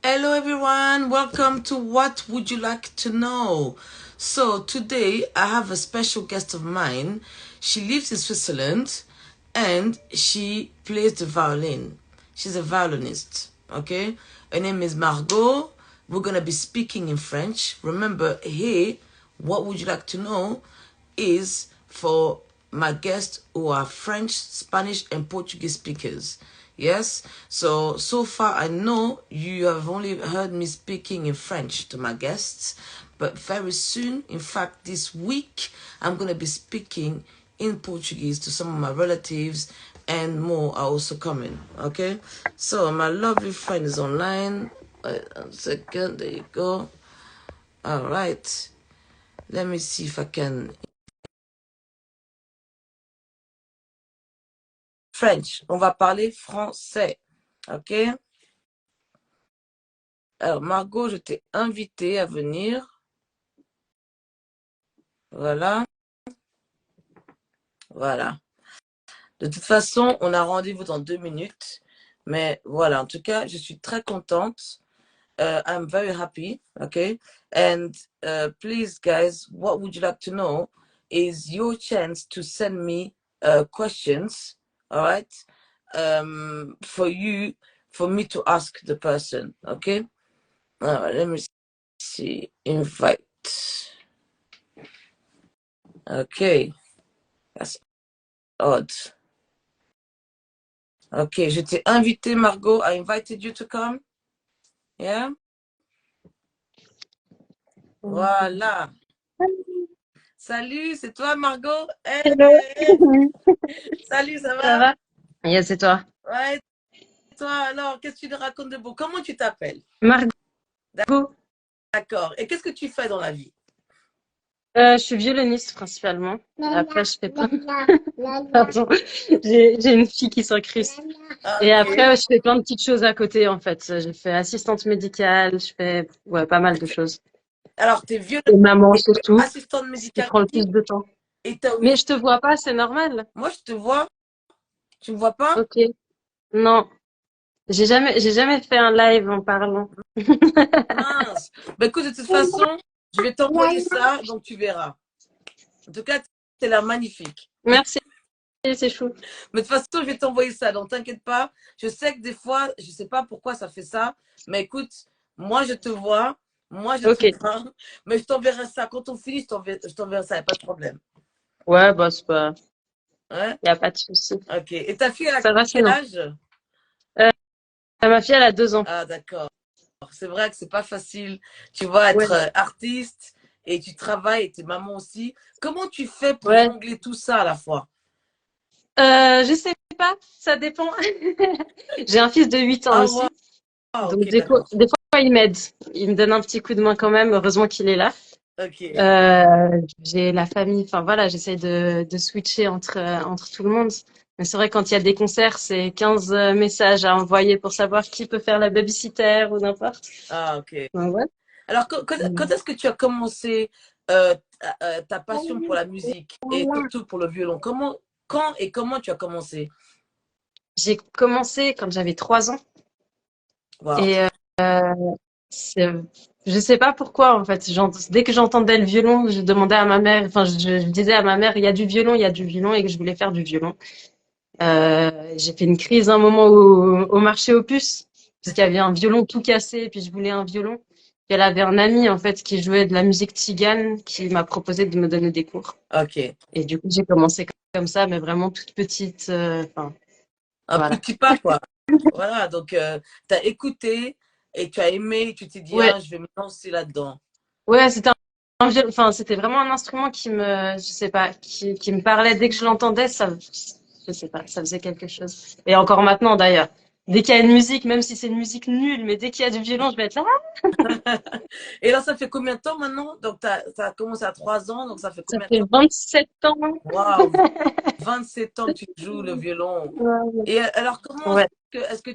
Hello everyone, welcome to What Would You Like to Know? So today I have a special guest of mine. She lives in Switzerland and she plays the violin. She's a violinist, okay? Her name is Margot. We're gonna be speaking in French. Remember, here, What Would You Like to Know is for my guests who are French, Spanish, and Portuguese speakers. Yes, so far I know you have only heard me speaking in French to my guests, but very soon, in fact, this week, I'm going to be speaking in Portuguese to some of my relatives, and more are also coming. Okay, so my lovely friend is online. Wait a second, there you go. All right, let me see if I can. French, on va parler français. Ok? Alors, Margot, je t'ai invité à venir. Voilà, voilà. De toute façon, on a rendez-vous dans 2 minutes. Mais voilà, en tout cas, je suis très contente. I'm very happy, okay? And please, guys, what would you like to know is your chance to send me questions, all right? For me to ask the person, okay? Let me see. Invite. Okay, that's odd. Okay, je t'ai invité, Margot. I invited you to come. Yeah? Voilà. Salut, c'est toi, Margot? Hey, Hello, salut, ça ça va? va? Yes, c'est toi. Ouais, et toi, alors, qu'est-ce que tu nous racontes de beau? Comment tu t'appelles? Margot, D'accord. Et qu'est-ce que tu fais dans la vie? je suis violoniste principalement. Après, je fais plein. Pardon, j'ai une fille qui s'incruste. Et Ok. après, je fais plein de petites choses à côté, en fait. J'ai fait assistante médicale, je fais ouais, pas mal de choses. Alors, tu es vieux Et maman et surtout, assistante ce qui médicale prend le plus aussi? de temps. Et t'as Mais aussi. je te vois pas, c'est normal. Moi, je te vois. Tu me vois pas? Ok. Non, j'ai jamais fait un live en parlant. Mince. Ben, écoute, de toute façon, je vais t'envoyer ça, donc tu verras. En tout cas, t'es là magnifique. Merci, c'est chou. Mais de toute façon, je vais t'envoyer ça, donc t'inquiète pas. Je sais que des fois, je sais pas pourquoi ça fait ça, mais écoute, moi je te vois, moi je te Ok. vois, mais je t'enverrai ça. Quand on finit, je t'enverrai ça, y a pas de problème. Ouais, bah, c'est pas, Ouais? y a pas de souci. Ok. Et ta fille, elle a Ça va quel sinon. âge? Euh, Ma fille, elle a 2 ans. Ah, d'accord. C'est vrai que c'est pas facile, tu vois, Ouais, être artiste et tu travailles et t'es maman aussi. Comment tu fais pour ouais. jongler tout ça à la fois? Je sais pas, ça dépend. J'ai un fils de 8 ans Ah, aussi, wow, donc ok, d'accord. des fois il m'aide. Il me donne un petit coup de main quand même, heureusement qu'il est là. Ok. J'ai la famille, enfin voilà, j'essaie de switcher entre tout le monde. Mais c'est vrai, quand il y a des concerts, c'est 15 messages à envoyer pour savoir qui peut faire la babysitter ou n'importe. Ah, ok. Ouais. Ouais. Alors, quand est-ce que tu as commencé ta passion pour la musique et surtout pour le violon? Quand et comment tu as commencé? J'ai commencé quand j'avais 3 ans Wow. et c'est, je sais pas pourquoi en fait. Dès que j'entendais le violon, je demandais à ma mère, enfin je disais à ma mère, il y a du violon, il y a du violon et que je voulais faire du violon. J'ai fait une crise un moment au marché aux puces parce qu'il y avait un violon tout cassé et puis je voulais un violon. Puis elle avait un ami en fait qui jouait de la musique tzigane qui m'a proposé de me donner des cours. Ok. Et du coup j'ai commencé comme ça, mais vraiment toute petite. Enfin Un voilà. petit pas, quoi. Voilà. Donc, tu as écouté et tu as aimé et tu t'es dit, Ouais, ah, je vais me lancer là-dedans. ouais, enfin, c'était vraiment un instrument je sais pas, qui me parlait dès que je l'entendais, je sais pas, ça faisait quelque chose. Et encore maintenant d'ailleurs. Dès qu'il y a une musique, même si c'est une musique nulle, mais dès qu'il y a du violon, je vais être là. Et là, ça fait combien de temps maintenant? Donc, tu as commencé à 3 ans, donc ça fait Ça combien de fait temps? 27 ans. Waouh, 27 ans que tu joues le violon. Ouais. Et alors, comment Ouais. est-ce que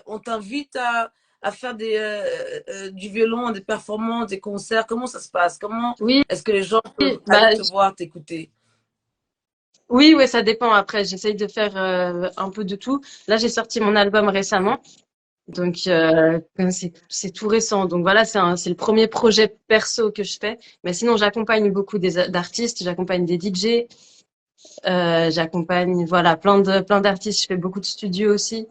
on t'invite à faire du violon, des performances, des concerts? Comment ça se passe? Comment Oui, est-ce que les gens peuvent aller bah, te voir, t'écouter? oui, ouais, ça dépend. Après, j'essaye de faire un peu de tout. Là, j'ai sorti mon album récemment. Donc, c'est tout récent. Donc voilà, c'est le premier projet perso que je fais. Mais sinon, j'accompagne beaucoup d'artistes, j'accompagne des DJ, j'accompagne voilà plein d'artistes. Je fais beaucoup de studios aussi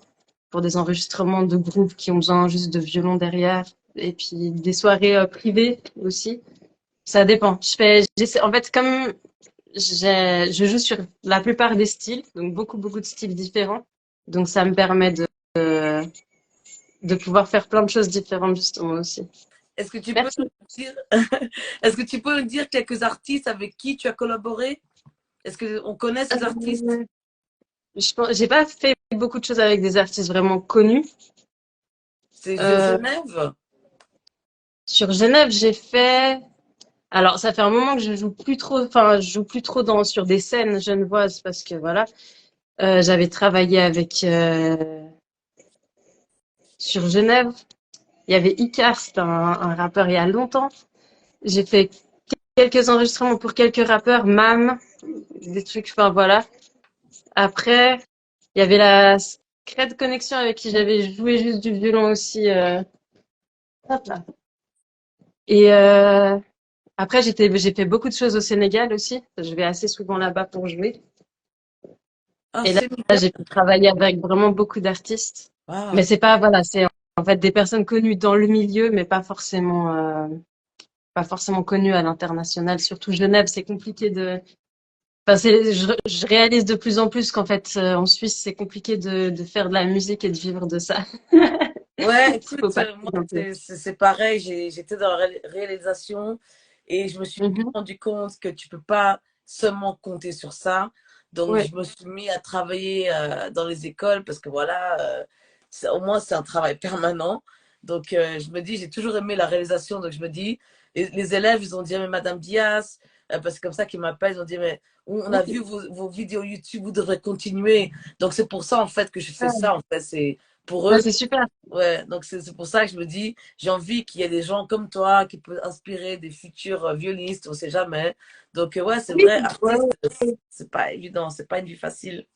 pour des enregistrements de groupes qui ont besoin juste de violon derrière, et puis des soirées privées aussi. Ça dépend. En fait, comme je joue sur la plupart des styles, donc beaucoup de styles différents. Donc ça me permet de pouvoir faire plein de choses différentes justement aussi. Est-ce que tu peux Merci. nous dire, est-ce que tu peux nous dire quelques artistes avec qui tu as collaboré? Est-ce qu'on connaît ces artistes? Euh, j'ai pas fait beaucoup de choses avec des artistes vraiment connus. C'est Euh, Genève? sur Genève, j'ai fait. Alors, ça fait un moment que je joue plus trop. Enfin, je joue plus trop sur des scènes genevoises parce que voilà, j'avais travaillé avec sur Genève. Il y avait Icar, c'était un rappeur il y a longtemps. J'ai fait quelques enregistrements pour quelques rappeurs, Mam, des trucs. Enfin voilà. Après, il y avait la Secret Connection avec qui j'avais joué juste du violon aussi. Hop là. Et après, j'ai fait beaucoup de choses au Sénégal aussi. Je vais assez souvent là-bas pour jouer. Ah, Et là, Sénégal. j'ai pu travailler avec vraiment beaucoup d'artistes. Mais Wow. c'est pas, voilà, c'est en fait des personnes connues dans le milieu, mais pas forcément connues à l'international. Surtout Genève, c'est compliqué de. Enfin, je réalise de plus en plus qu'en fait, en Suisse, c'est compliqué de faire de la musique et de vivre de ça. Ouais, Il faut écoute, pas moi, un peu. c'est pareil. J'étais dans la réalisation et je me suis Mhm. rendu compte que tu peux pas seulement compter sur ça. Donc, Ouais. je me suis mis à travailler dans les écoles parce que voilà, au moins, c'est un travail permanent. Donc, je me dis, j'ai toujours aimé la réalisation. Donc, je me dis, les élèves, ils ont dit, mais Madame Diaz, parce que c'est comme ça qu'ils m'appellent, ils ont dit, mais on a vu Oui. vos vidéos YouTube, vous devrez continuer. Donc, c'est pour ça, en fait, que je fais Ah, ça. En fait, c'est pour bah, eux. c'est super. Ouais, donc c'est pour ça que je me dis, j'ai envie qu'il y ait des gens comme toi qui peuvent inspirer des futurs violonistes, on sait jamais. Donc ouais, c'est Oui, vrai, ouais. artiste, c'est pas évident, c'est pas une vie facile.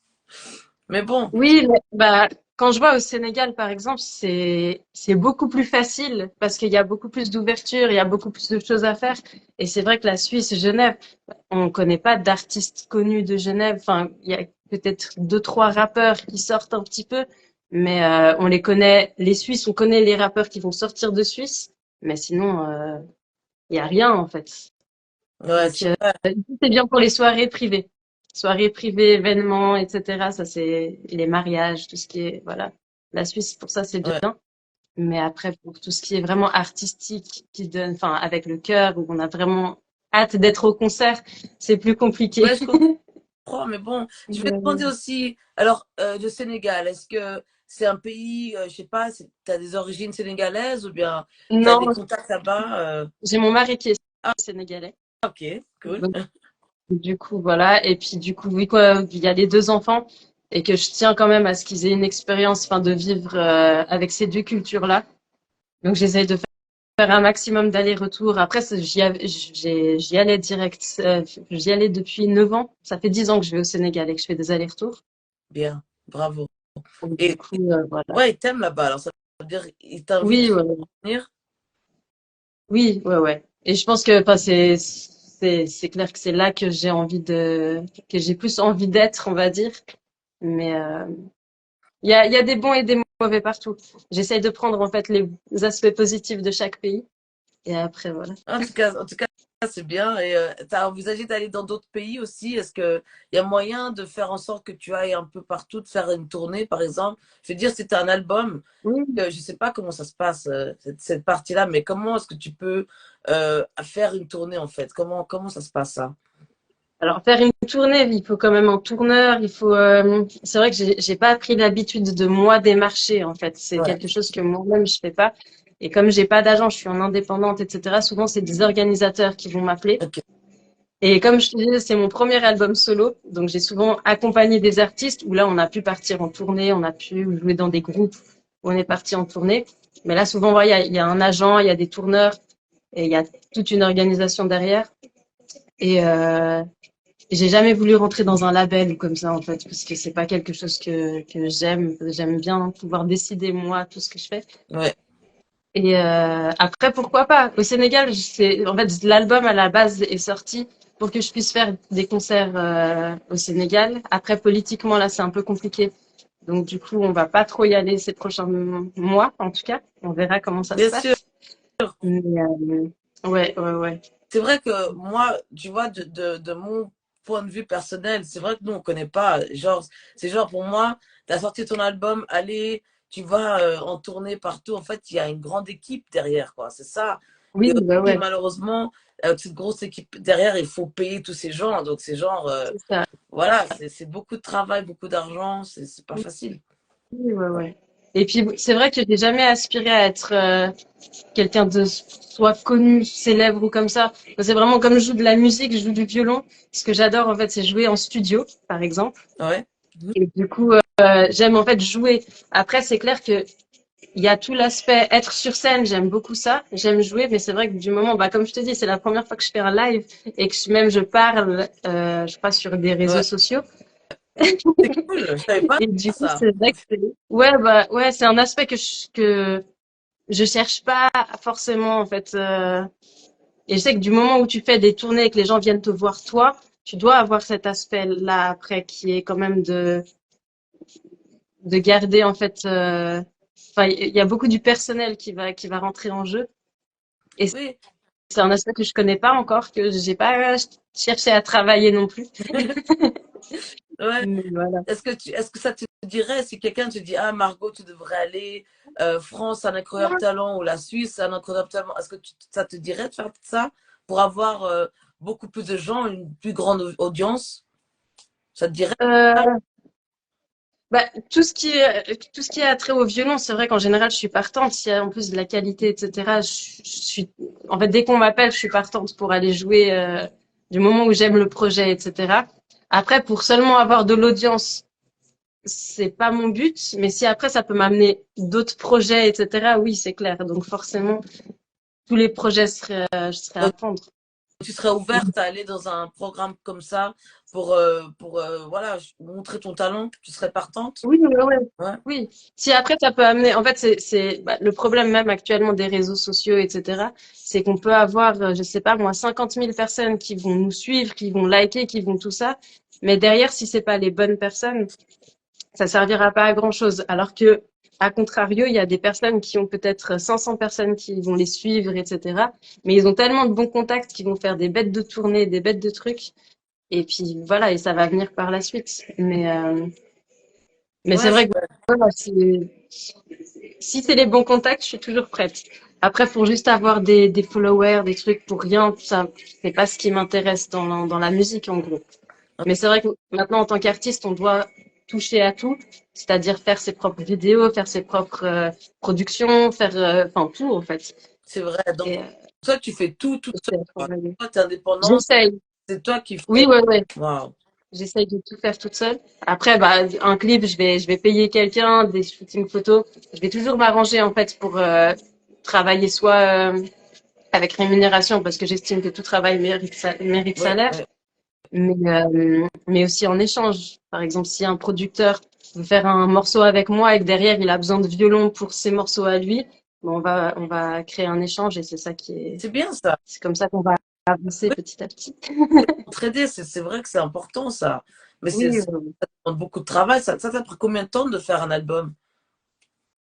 Mais bon, Oui, bah, quand je vois au Sénégal, par exemple, c'est beaucoup plus facile parce qu'il y a beaucoup plus d'ouverture, il y a beaucoup plus de choses à faire. Et c'est vrai que la Suisse, Genève, on connaît pas d'artistes connus de Genève. Enfin, il y a peut-être deux, trois rappeurs qui sortent un petit peu, mais on les connaît. Les Suisses, on connaît les rappeurs qui vont sortir de Suisse, mais sinon, il y a rien en fait. ouais, Donc, c'est vrai. c'est bien pour les soirées privées. Soirées privées, événements, etc. Ça, c'est les mariages, tout ce qui est, voilà. La Suisse, pour ça, c'est Ouais, bien. Mais après, pour tout ce qui est vraiment artistique, qui donne, enfin, avec le cœur, où on a vraiment hâte d'être au concert, c'est plus compliqué. ouais, je comprends, mais bon, je vais te Euh, demander aussi, alors, le Sénégal, est-ce que c'est un pays, je sais pas, tu as des origines sénégalaises ou bien tu as des non, contacts là-bas? j'ai mon mari qui est sénégalais. Ok, cool. Donc, du coup, voilà. Et puis, du coup, oui, quoi, il y a les deux enfants et que je tiens quand même à ce qu'ils aient une expérience, enfin, de vivre avec ces deux cultures-là. Donc, j'essaye de faire un maximum d'allers-retours. Après, j'y allais direct. J'y allais depuis 9 ans. Ça fait 10 ans que je vais au Sénégal et que je fais des allers-retours. Bien, bravo. Donc, du Et coup, voilà. ouais, ils t'aiment là-bas, alors ça veut dire ils t'invitent Oui, souvent ouais, ouais. à venir? Oui, ouais, ouais. Et je pense que, enfin, c'est clair que c'est là que que j'ai plus envie d'être, on va dire. Mais, il y a des bons et des mauvais partout. J'essaye de prendre, en fait, les aspects positifs de chaque pays. Et après, voilà. En tout cas, c'est bien. Et tu as envisagé d'aller dans d'autres pays aussi? Est-ce qu'il y a moyen de faire en sorte que tu ailles un peu partout, de faire une tournée, par exemple? Je veux dire, si tu as un album, Oui. je ne sais pas comment ça se passe, cette partie-là, mais comment est-ce que tu peux faire une tournée, en fait? Comment ça se passe, ça? Alors, faire une tournée, il faut quand même un tourneur. C'est vrai que j'ai pas pris l'habitude de moi démarcher, en fait. C'est Ouais, quelque chose que moi-même je fais pas. Et comme j'ai pas d'agent, je suis en indépendante, etc. Souvent, c'est des organisateurs qui vont m'appeler. ok. Et comme je te disais, c'est mon premier album solo. Donc, j'ai souvent accompagné des artistes où là, on a pu partir en tournée, on a pu jouer dans des groupes où on est parti en tournée. Mais là, souvent, voilà, il y a un agent, il y a des tourneurs et il y a toute une organisation derrière. Et, j'ai jamais voulu rentrer dans un label ou comme ça, en fait, parce que c'est pas quelque chose que j'aime. J'aime bien pouvoir décider, moi, tout ce que je fais. Ouais. Et après, pourquoi pas? Au Sénégal, en fait, l'album à la base est sorti pour que je puisse faire des concerts au Sénégal. Après, politiquement, là, c'est un peu compliqué. Donc, du coup, on va pas trop y aller ces prochains mois, en tout cas. On verra comment ça se Bien sûr. passe. Mais ouais, ouais, ouais. C'est vrai que moi, tu vois, de mon point de vue personnel, c'est vrai que nous, on connaît pas. Genre, c'est genre pour moi, tu as sorti ton album, allez, tu vas en tournée partout. En fait, il y a une grande équipe derrière, quoi. C'est ça. Oui, Et ouais, aussi, ouais, malheureusement, avec cette grosse équipe derrière, il faut payer tous ces gens. Donc, c'est genre, c'est ça. voilà, c'est beaucoup de travail, beaucoup d'argent. C'est pas facile. Oui, ouais, ouais. Et puis, c'est vrai que j'ai jamais aspiré à être quelqu'un de soit connu, célèbre ou comme ça. C'est vraiment comme je joue de la musique, je joue du violon. Ce que j'adore, en fait, c'est jouer en studio, par exemple. Ouais. Mhm. Et du coup, j'aime en fait jouer. Après, c'est clair que il y a tout l'aspect être sur scène, j'aime beaucoup ça. J'aime jouer, mais c'est vrai que du moment, bah, comme je te dis, c'est la première fois que je fais un live et que même je parle, je crois, sur des réseaux Ouais. sociaux. C'est cool. Je savais pas Et du coup, ça. c'est vrai que ouais, bah, ouais, c'est un aspect que je cherche pas forcément, en fait. Et je sais que du moment où tu fais des tournées et que les gens viennent te voir toi, tu dois avoir cet aspect-là après qui est quand même de garder, en fait, enfin, il y a beaucoup du personnel qui va rentrer en jeu. Et Oui. c'est un aspect que je connais pas encore, que j'ai pas cherché à travailler non plus. Ouais. Mais voilà. Est-ce que ça te dirait, si quelqu'un te dit, ah Margot, tu devrais aller France, un incroyable talent, ou la Suisse, un incroyable talent, est-ce que ça te dirait de faire ça pour avoir beaucoup plus de gens, une plus grande audience? Ça te dirait ça? Euh, Bah, tout ce qui a trait au violon, c'est vrai qu'en général, je suis partante. S'il y a en plus de la qualité, etc., en fait, dès qu'on m'appelle, je suis partante pour aller jouer du moment où j'aime le projet, etc. Après, pour seulement avoir de l'audience, c'est pas mon but. Mais si après, ça peut m'amener d'autres projets, etc., oui, c'est clair. Donc, forcément, tous les projets je serais à Donc, prendre. tu serais ouverte à aller dans un programme comme ça pour voilà, montrer ton talent, tu serais partante? Oui, ouais, ouais. Ouais, Oui. Si après ça peut amener, en fait, bah, le problème même actuellement des réseaux sociaux, etc., c'est qu'on peut avoir, je sais pas moi, 50 000 personnes qui vont nous suivre, qui vont liker, qui vont tout ça, mais derrière, si c'est pas les bonnes personnes, ça servira pas à grand chose. Alors que, à contrario, il y a des personnes qui ont peut-être 500 personnes qui vont les suivre, etc., mais ils ont tellement de bons contacts qu'ils vont faire des bêtes de tournées, des bêtes de trucs, et puis voilà, et ça va venir par la suite. Mais c'est ouais, c'est vrai que vrai. voilà, si c'est les bons contacts, je suis toujours prête. Après, pour juste avoir des followers, des trucs pour rien, ça, c'est pas ce qui m'intéresse dans la musique, en gros. Mais c'est vrai que maintenant, en tant qu'artiste, on doit toucher à tout, c'est-à-dire faire ses propres vidéos, faire ses propres productions, faire, enfin, tout, en fait. C'est vrai. Donc, Et toi, tu fais tout toute seule, quoi. travailler. Toi, tu es indépendante, J'essaye. c'est toi qui Oui, fais. ouais, ouais. Waouh. J'essaye de tout faire toute seule. Après, bah, un clip, je vais payer quelqu'un, des shootings photos. Je vais toujours m'arranger, en fait, pour travailler soit avec rémunération, parce que j'estime que tout travail mérite Ouais, salaire, ouais. mais aussi en échange. Par exemple, si un producteur veut faire un morceau avec moi et que derrière, il a besoin de violon pour ses morceaux à lui, bon, on va créer un échange et C'est bien ça. c'est comme ça qu'on va avancer Oui, petit à petit. entraider, c'est vrai que c'est important ça. Mais Oui, ça demande beaucoup de travail. Ça t'a pris combien de temps de faire un album?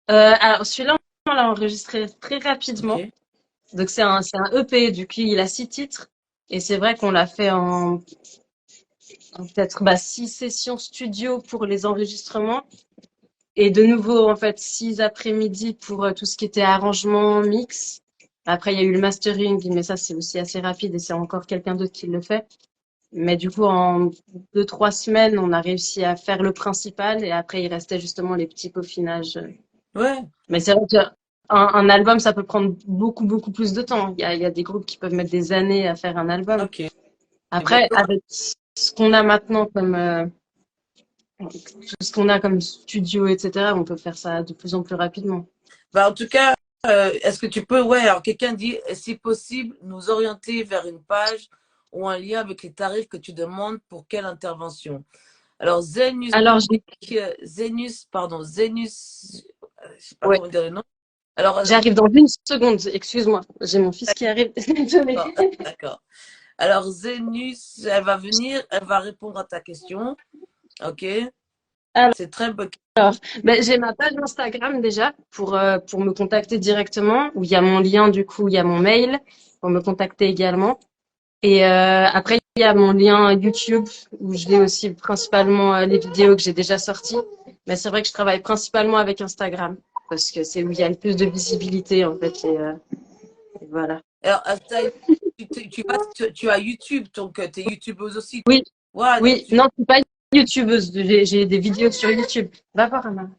alors celui-là, on l'a enregistré très rapidement. Ok. Donc c'est un EP, du coup il a 6 titres. Et c'est vrai qu'on l'a fait en peut-être 6 sessions studio pour les enregistrements. Et de nouveau, en fait, 6 après-midi pour tout ce qui était arrangement, mix. Après, il y a eu le mastering, mais ça, c'est aussi assez rapide et c'est encore quelqu'un d'autre qui le fait. Mais du coup, en 2, 3 semaines, on a réussi à faire le principal et après, il restait justement les petits peaufinages. Ouais. Mais c'est vrai qu'un album, ça peut prendre beaucoup, beaucoup plus de temps. Il y a des groupes qui peuvent mettre des années à faire un album. Ok. Ben, Après, avec ce qu'on a maintenant comme, tout ce qu'on a comme studio, etc., on peut faire ça de plus en plus rapidement. en tout cas, est-ce que tu peux, ouais, alors quelqu'un dit, si possible, nous orienter vers une page ou un lien avec les tarifs que tu demandes pour quelle intervention. Alors, Zenus, Alors, Zenus, je sais pas ouais, comment dire le nom. Alors, j'arrive dans une seconde, excuse-moi. J'ai mon fils qui arrive. Désolée. d'accord, d'accord. Alors, Zenus, elle va venir, elle va répondre à ta question. OK? C'est très beau. Ben, j'ai ma page Instagram déjà pour me contacter directement, où il y a mon lien, du coup, il y a mon mail pour me contacter également. Et après, il y a mon lien YouTube où je vais aussi principalement les vidéos que j'ai déjà sorties. Mais c'est vrai que je travaille principalement avec Instagram parce que c'est où il y a le plus de visibilité en fait. Et voilà. Alors, tu as YouTube, donc tu es YouTubeuse aussi. Oui, Ouais, donc oui. Non, je suis pas YouTubeuse. J'ai des vidéos sur YouTube. Va voir Anna.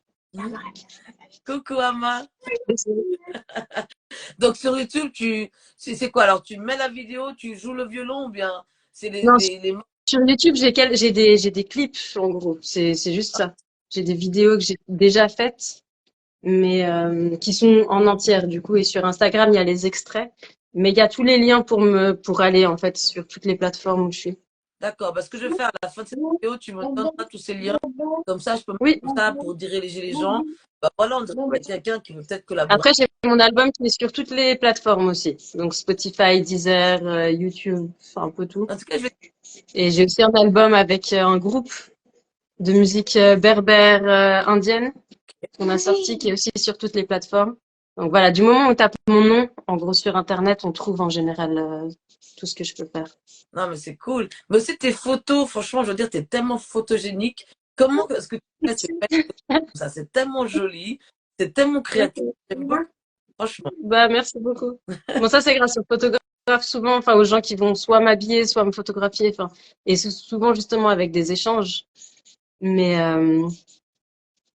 coucou Ama. Donc sur YouTube, c'est quoi? Alors tu mets la vidéo, tu joues le violon ou bien c'est Non, les... sur YouTube, j'ai des clips en gros. C'est juste ça. J'ai des vidéos que j'ai déjà faites, mais qui sont en entière du coup. Et sur Instagram, il y a les extraits, mais il y a tous les liens pour aller en fait sur toutes les plateformes où je suis. D'accord, parce que je vais faire à la fin de cette vidéo, tu me donneras tous ces liens. Comme ça, je peux Oui. mettre ça pour diriger les gens. Bah, voilà, on dirait quelqu'un qui veut peut-être collaborer. Après, j'ai mon album qui est sur toutes les plateformes aussi, donc Spotify, Deezer, YouTube, enfin un peu tout. En tout cas, je vais... Et j'ai aussi un album avec un groupe de musique berbère indienne qu'on a sorti, qui est aussi sur toutes les plateformes. Donc voilà, du moment où on tape mon nom, en gros sur Internet, on trouve en général tout ce que je peux faire. Non, mais c'est cool. Mais aussi tes photos, franchement, je veux dire, tu es tellement photogénique. Comment est-ce que tu fais ces belles photos comme ça? C'est tellement joli, c'est tellement créatif. J'aime beaucoup, franchement. Bah merci beaucoup. Bon ça c'est grâce aux photographes souvent, enfin aux gens qui vont soit m'habiller, soit me photographier, enfin et c'est souvent justement avec des échanges. Mais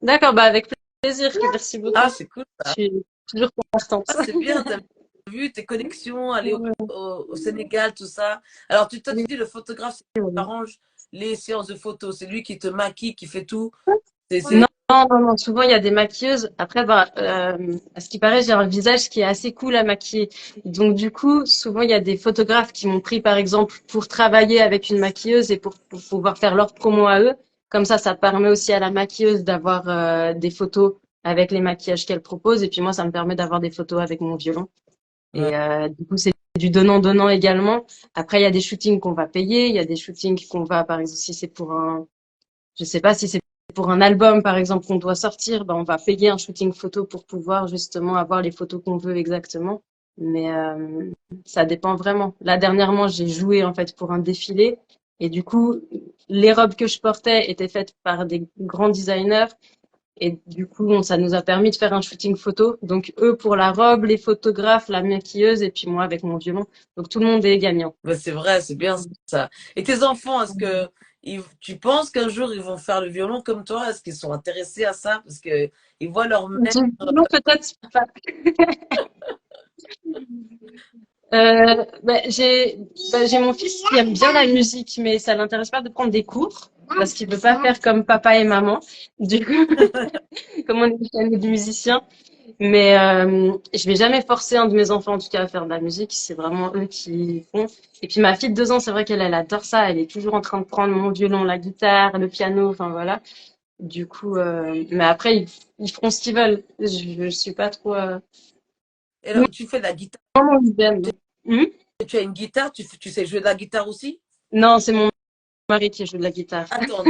d'accord, bah avec plaisir. Merci beaucoup. Ah, c'est cool Je ça. suis toujours partante. Ah, c'est bien, t'as vu tes connexions, aller au Sénégal, tout ça. Alors, toi, tu dis le photographe, c'est lui qui arrange les séances de photos, c'est lui qui te maquille, qui fait tout. Non, non. Souvent, il y a des maquilleuses. Après, bah, à ce qui paraît, j'ai un visage qui est assez cool à maquiller. Donc, du coup, souvent, il y a des photographes qui m'ont pris, par exemple, pour travailler avec une maquilleuse et pour pouvoir faire leur promo à eux. Comme ça permet aussi à la maquilleuse d'avoir des photos avec les maquillages qu'elle propose. Et puis moi, ça me permet d'avoir des photos avec mon violon. Ouais. Et du coup, c'est du donnant-donnant également. Après, il y a des shootings qu'on va payer. Il y a des shootings qu'on va, par exemple, si c'est pour un, je sais pas si c'est pour un album, par exemple, qu'on doit sortir, ben, on va payer un shooting photo pour pouvoir justement avoir les photos qu'on veut exactement. Mais ça dépend vraiment. Là, dernièrement, j'ai joué en fait pour un défilé et du coup, les robes que je portais étaient faites par des grands designers et du coup, ça nous a permis de faire un shooting photo. Donc eux pour la robe, les photographes, la maquilleuse et puis moi avec mon violon. Donc tout le monde est gagnant. Mais c'est vrai, c'est bien ça. Et tes enfants, est-ce que tu penses qu'un jour ils vont faire le violon comme toi? Est-ce qu'ils sont intéressés à ça? Parce que ils voient leur mère. Non, peut-être pas. J'ai mon fils qui aime bien la musique, mais ça l'intéresse pas de prendre des cours parce qu'il veut pas faire comme papa et maman. Du coup, comme on est des familles de musiciens, mais je vais jamais forcer un de mes enfants en tout cas à faire de la musique. C'est vraiment eux qui font. Et puis ma fille de 2 ans, c'est vrai elle adore ça. Elle est toujours en train de prendre mon violon, la guitare, le piano, enfin voilà. Du coup, mais après ils feront ce qu'ils veulent. Je suis pas trop. Et alors, tu fais de la guitare. Comment ils aiment. Tu as une guitare, tu sais jouer de la guitare aussi? Non, c'est mon mari qui joue de la guitare. Attends,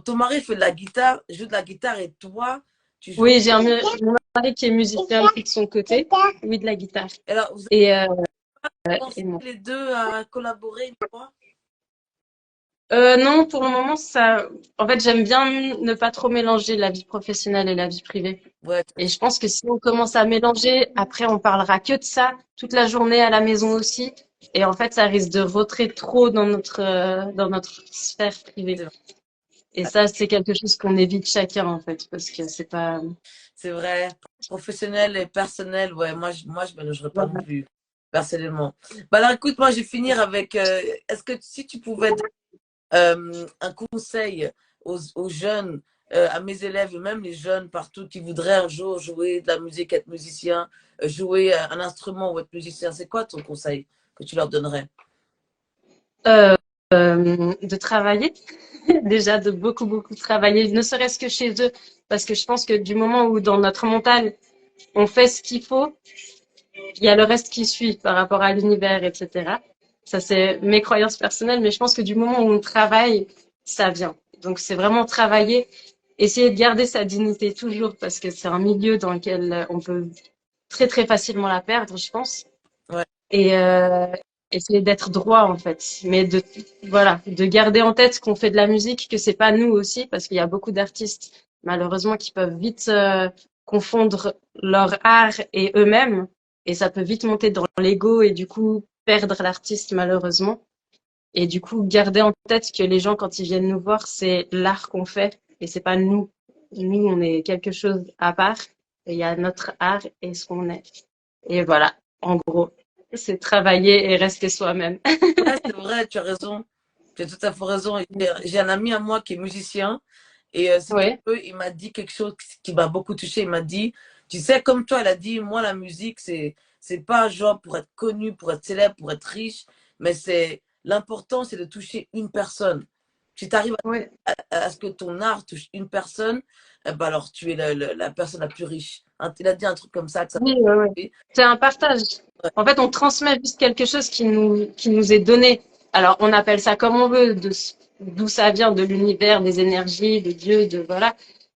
ton mari fait de la guitare, joue de la guitare et toi, tu joues. Oui, j'ai mon mari qui est musicien aussi de son côté. Oui, de la guitare. Alors, vous Et, avez pensé et moi. les deux à collaborer une fois? Non, pour le moment, en fait, j'aime bien ne pas trop mélanger la vie professionnelle et la vie privée. Ouais, Et je pense que si on commence à mélanger, après, on parlera que de ça toute la journée à la maison aussi. Et en fait, ça risque de rentrer trop dans notre sphère privée. c'est vrai. Et ça, c'est quelque chose qu'on évite chacun, en fait, parce que c'est pas, C'est vrai. Professionnel et personnel, ouais, moi, je ne mélangerais pas non voilà. plus, personnellement. Bah alors, écoute, moi, je vais finir avec, est-ce que si tu pouvais donner un conseil aux jeunes, à mes élèves, et même les jeunes partout qui voudraient un jour jouer de la musique, être musicien, jouer un instrument ou être musicien, c'est quoi ton conseil que tu leur donnerais? Euh, de travailler, déjà de beaucoup, beaucoup travailler, ne serait-ce que chez eux, parce que je pense que du moment où dans notre mental, on fait ce qu'il faut, il y a le reste qui suit par rapport à l'univers, etc. Ça, c'est mes croyances personnelles, mais je pense que du moment où on travaille, ça vient. Donc, c'est vraiment travailler, essayer de garder sa dignité toujours, parce que c'est un milieu dans lequel on peut très, très facilement la perdre, je pense. Ouais, Et essayer d'être droit, en fait. Mais voilà, de garder en tête qu'on fait de la musique, que c'est pas nous aussi, parce qu'il y a beaucoup d'artistes, malheureusement, qui peuvent vite confondre leur art et eux-mêmes. Et ça peut vite monter dans l'ego et du coup perdre l'artiste, malheureusement. Et du coup, garder en tête que les gens, quand ils viennent nous voir, c'est l'art qu'on fait et c'est pas nous. Nous, on est quelque chose à part. Et il y a notre art et ce qu'on est. Et voilà, en gros, c'est travailler et rester soi-même. ouais, c'est vrai, tu as raison. Tu as tout à fait raison. J'ai un ami à moi qui est musicien et si tu Ouais, veux, il m'a dit quelque chose qui m'a beaucoup touché. Il m'a dit, tu sais, comme toi, il a dit, moi, la musique, c'est pas genre pour être connu, pour être célèbre, pour être riche, mais c'est l'important, c'est de toucher une personne. Si tu arrives ouais, à ce que ton art touche une personne, eh ben alors tu es la personne la plus riche. Hein, il a dit un truc comme ça, que ça oui, ouais, ouais. fait. C'est un partage. Ouais, En fait, on transmet juste quelque chose qui nous est donné. Alors, on appelle ça comme on veut, d'où ça vient, de l'univers, des énergies, de Dieu, de voilà.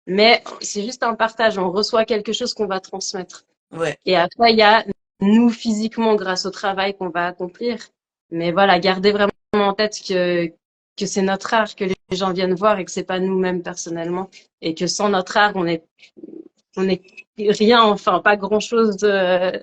Mais c'est juste un partage. On reçoit quelque chose qu'on va transmettre. ouais, Et après, il y a nous physiquement grâce au travail qu'on va accomplir. Mais voilà, garder vraiment en tête que c'est notre art que les gens viennent voir et que c'est pas nous-mêmes personnellement. Et que sans notre art, on est rien, enfin, pas grand-chose que,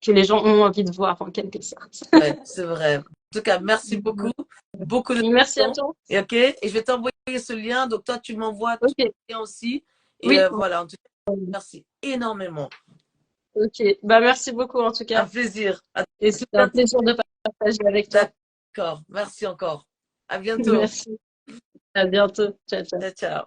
que les gens ont envie de voir en quelque sorte. ouais, c'est vrai. En tout cas, merci beaucoup. Beaucoup de Merci à temps. toi. Et ok, et je vais t'envoyer ce lien. Donc toi, tu m'envoies ton Ok, lien aussi. Et oui, voilà, en tout cas, merci énormément. ok. Bah, merci beaucoup en tout Un cas. plaisir. À Et tout c'était un bientôt. plaisir de partager avec toi. D'accord. Merci encore. À bientôt. Merci. À bientôt. Ciao, ciao. Ciao, ciao.